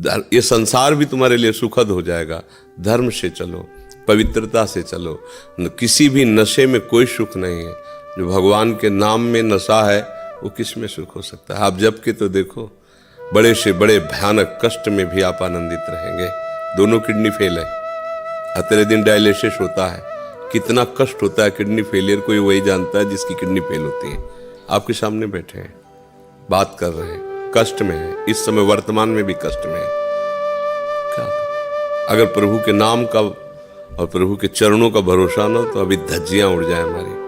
ये संसार भी तुम्हारे लिए सुखद हो जाएगा। धर्म से चलो, पवित्रता से चलो। किसी भी नशे में कोई सुख नहीं है। जो भगवान के नाम में नशा है वो किस में सुख हो सकता है? आप जब के तो देखो, बड़े से बड़े भयानक कष्ट में भी आप आनंदित रहेंगे। दोनों किडनी फेल है, अतरे दिन डायलिसिस होता है। कितना कष्ट होता है किडनी फेलियर, कोई वही जानता है जिसकी किडनी फेल होती है। आपके सामने बैठे हैं, बात कर रहे हैं, कष्ट में है, इस समय वर्तमान में भी कष्ट में है। क्या अगर प्रभु के नाम का और प्रभु के चरणों का भरोसा ना, तो अभी धज्जियां उड़ जाए हमारी,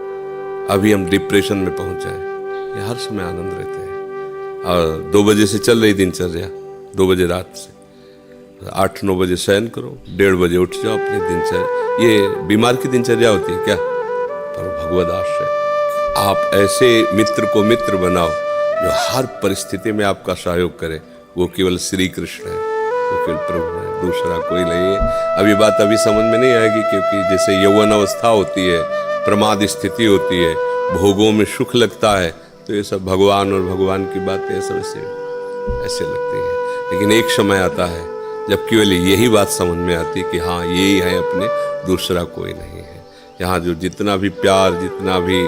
अभी हम डिप्रेशन में पहुंच जाए। ये हर समय आनंद रहते हैं। और 2 बजे से चल रही दिनचर्या, 2 बजे रात से 8-9 बजे शयन करो, 1:30 बजे उठ जाओ अपनी दिनचर्या। ये बीमार की दिनचर्या होती है क्या? पर भगवद आश्रय। आप ऐसे मित्र को मित्र बनाओ जो हर परिस्थिति में आपका सहयोग करे। वो केवल श्री कृष्ण है, वो केवल प्रभु है, दूसरा कोई नहीं है। अब ये बात अभी समझ में नहीं आएगी, क्योंकि जैसे यौवन अवस्था होती है, प्रमाद स्थिति होती है, भोगों में सुख लगता है, तो ये सब भगवान और भगवान की बातें सब ऐसे लगती है। लेकिन एक समय आता है जब केवल यही बात समझ में आती कि हाँ यही है अपने, दूसरा कोई नहीं है। यहाँ जो जितना भी प्यार, जितना भी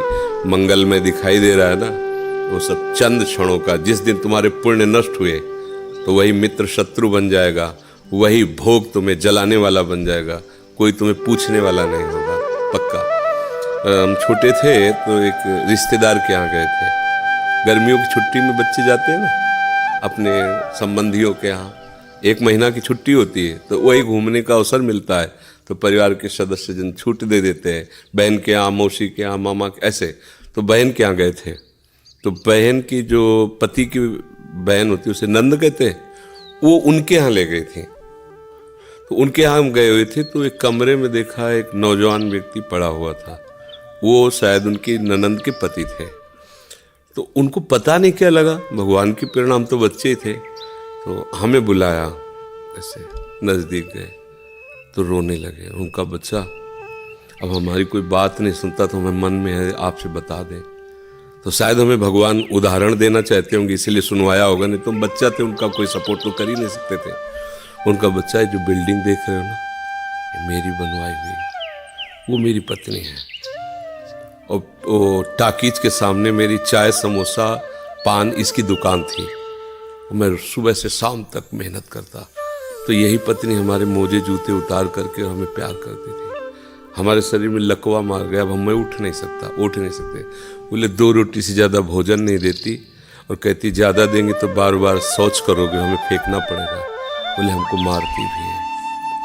मंगल में दिखाई दे रहा है ना, वो सब चंद क्षणों का। जिस दिन तुम्हारे पुण्य नष्ट हुए तो वही मित्र शत्रु बन जाएगा, वही भोग तुम्हें जलाने वाला बन जाएगा, कोई तुम्हें पूछने वाला नहीं होगा, पक्का। हम छोटे थे तो एक रिश्तेदार के यहाँ गए थे। गर्मियों की छुट्टी में बच्चे जाते हैं ना अपने संबंधियों के यहाँ, 1 महीना की छुट्टी होती है, तो वही घूमने का अवसर मिलता है। तो परिवार के सदस्य जन छूट दे देते हैं, बहन के यहाँ, मौसी के यहाँ, मामा के, ऐसे। तो बहन के यहाँ गए थे, तो बहन की जो पति की बहन होती है उसे नंद कहते हैं, वो उनके यहाँ ले गई थी। तो उनके यहाँ हम गए हुए थे, तो एक कमरे में देखा एक नौजवान व्यक्ति पड़ा हुआ था। वो शायद उनकी ननंद के पति थे। तो उनको पता नहीं क्या लगा, भगवान की प्रेरणा, हम तो बच्चे थे, तो हमें बुलाया, ऐसे नज़दीक गए तो रोने लगे। उनका बच्चा अब हमारी कोई बात नहीं सुनता, तो हमें मन में है आपसे बता दें। तो शायद हमें भगवान उदाहरण देना चाहते होंगे, इसलिए सुनवाया होगा, नहीं तो बच्चा थे, उनका कोई सपोर्ट तो कर ही नहीं सकते थे। उनका बच्चा है, जो बिल्डिंग देख रहे हो ना, ये मेरी बनवाई हुई, वो मेरी पत्नी है। और वो टाकीज के सामने मेरी चाय, समोसा, पान, इसकी दुकान थी। मैं सुबह से शाम तक मेहनत करता, तो यही पत्नी हमारे मोजे जूते उतार करके हमें प्यार करती थी। हमारे शरीर में लकवा मार गया, अब मैं उठ नहीं सकते। बोले 2 रोटी से ज़्यादा भोजन नहीं देती, और कहती ज़्यादा देंगे तो बार बार शौच करोगे, हमें फेंकना पड़ेगा। बोले हमको मारती भी है,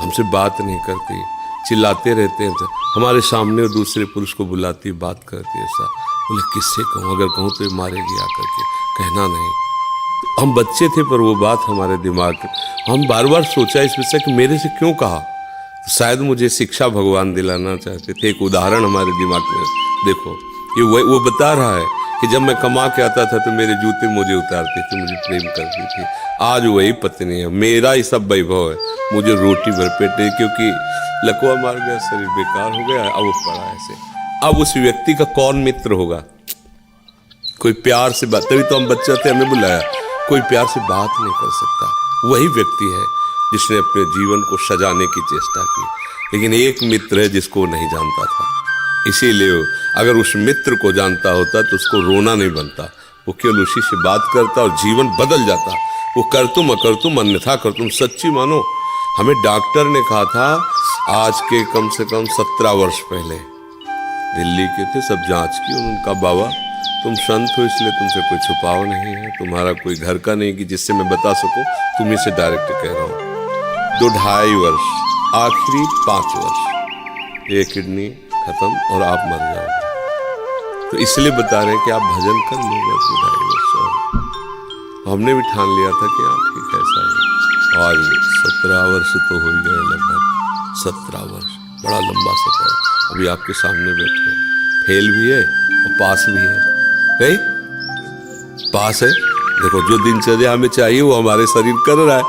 हमसे बात नहीं करती, चिल्लाते रहते हैं हमारे सामने, और दूसरे पुरुष को बुलाती, बात करती ऐसा। बोले किससे कहूँ, अगर कहूँ तो ये मारेगी आकर के, कहना नहीं। हम बच्चे थे, पर वो बात हमारे दिमाग में, हम बार बार सोचा इस विषय कि मेरे से क्यों कहा। तो शायद मुझे शिक्षा भगवान दिलाना चाहते थे, एक उदाहरण हमारे दिमाग में। देखो ये वो बता रहा है कि जब मैं कमा के आता था तो मेरे जूते मुझे उतारती थी, मुझे प्रेम करती थी। आज वही पत्नी है, मेरा ही सब वैभव है, मुझे रोटी भरपेट नहीं, क्योंकि लकवा मार गया, शरीर बेकार हो गया, अब वो पड़ा ऐसे। अब उस व्यक्ति का कौन मित्र होगा? कोई प्यार से बात, तभी तो हम बच्चे थे, हमें बुलाया, कोई प्यार से बात नहीं कर सकता। वही व्यक्ति है जिसने अपने जीवन को सजाने की चेष्टा की। लेकिन एक मित्र है जिसको वो नहीं जानता था, इसीलिए अगर उस मित्र को जानता होता तो उसको रोना नहीं बनता, वो केवल उसी से बात करता और जीवन बदल जाता। वो कर तुम अकर तुम अन्यथा कर तुम। सच्ची मानो, हमें डॉक्टर ने कहा था आज के कम से कम 17 वर्ष पहले, दिल्ली के थे, सब जांच की, उनका बाबा तुम संत हो इसलिए तुमसे कोई छुपाव नहीं है, तुम्हारा कोई घर का नहीं कि जिससे मैं बता सकूं, तुम्ही से डायरेक्ट कह रहा हूँ। 2-2.5 वर्ष, आखिरी 5 वर्ष, ये किडनी खत्म और आप मर जाओगे। तो इसलिए बता रहे हैं कि आप भजन कर लोगे 2-2.5 वर्ष। और हमने भी ठान लिया था कि हाँ ठीक ऐसा है। और 17 वर्ष तो हो ही गए, लगभग 17 वर्ष, बड़ा लंबा सफर। अभी आपके सामने बैठे हैं, फेल भी है और पास भी है। नहीं पास है, देखो जो दिनचर्या हमें चाहिए वो हमारे शरीर कर रहा है,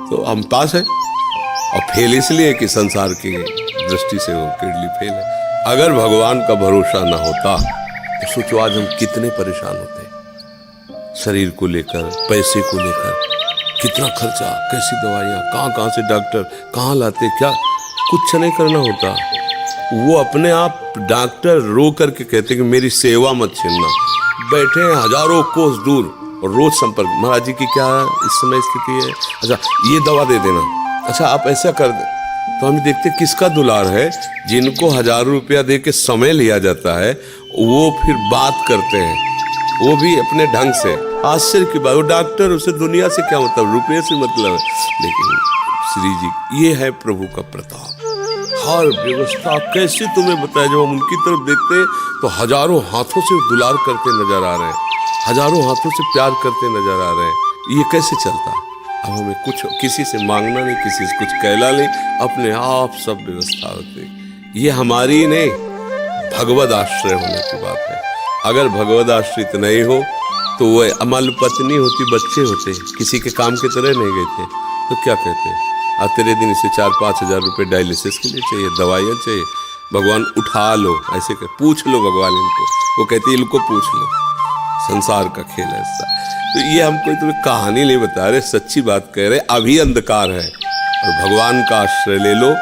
तो हम पास है। और फेल इसलिए कि संसार की दृष्टि से वो किडनी फेल है। अगर भगवान का भरोसा ना होता तो सोचो आज हम कितने परेशान होते, शरीर को लेकर, पैसे को लेकर, कितना खर्चा, कैसी दवाइयाँ, कहाँ कहाँ से डॉक्टर, कहाँ लाते, क्या कुछ नहीं करना होता। वो अपने आप डॉक्टर रो करके कहते कि मेरी सेवा मत छीनना। बैठे हैं हजारों कोस दूर और रोज संपर्क, महाराज जी की क्या इस समय स्थिति है, अच्छा ये दवा दे देना, अच्छा आप ऐसा कर दे। तो हम देखते किसका दुलार है, जिनको 1000 रुपया दे के समय लिया जाता है वो फिर बात करते हैं, वो भी अपने ढंग से। आश्चर्य की बात, वो डॉक्टर, उसे दुनिया से क्या मतलब, रुपये से मतलब है। लेकिन श्री जी ये है प्रभु का प्रताप, हर व्यवस्था कैसे तुम्हें बताया। जब हम उनकी तरफ देखते हैं तो हजारों हाथों से दुलार करते नजर आ रहे हैं, हजारों हाथों से प्यार करते नजर आ रहे हैं। ये कैसे चलता? अब हमें कुछ किसी से मांगना नहीं, किसी से कुछ कहना नहीं, अपने आप सब व्यवस्था होती। ये हमारी नहीं, भगवद आश्रय होने की बात है। अगर भगवद आश्रित नहीं हो तो वो अमल पत्नी होती, बच्चे होते, किसी के काम के तरह नहीं गए थे तो क्या कहते, अब तेरे दिन इसे 4-5 हजार रुपये डायलिसिस के लिए चाहिए, दवाइयाँ चाहिए, भगवान उठा लो, ऐसे कर पूछ लो भगवान इनको, वो कहती इनको पूछ लो। संसार का खेल है ऐसा। तो ये हम कोई तुम्हें कहानी नहीं बता रहे, सच्ची बात कह रहे। अभी अंधकार है और भगवान का आश्रय ले लो,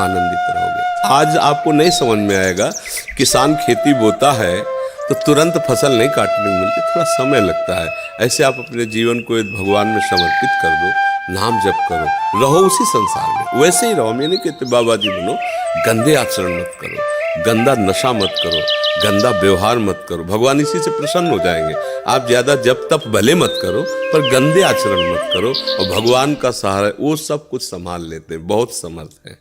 आनंदित रहोगे। आज आपको नहीं समझ में आएगा, किसान खेती बोता है तो तुरंत फसल नहीं काटने को मिलती, थोड़ा समय लगता है। ऐसे आप अपने जीवन को भगवान में समर्पित कर दो, नाम जप करो, रहो उसी संसार में, वैसे ही रहो। मैं नहीं कहते बाबा जी बनो, गंदे आचरण मत करो, गंदा नशा मत करो, गंदा व्यवहार मत करो, भगवान इसी से प्रसन्न हो जाएंगे। आप ज्यादा जप तप भले मत करो पर गंदे आचरण मत करो, और भगवान का सहारा वो सब कुछ संभाल लेते हैं, बहुत समर्थ है।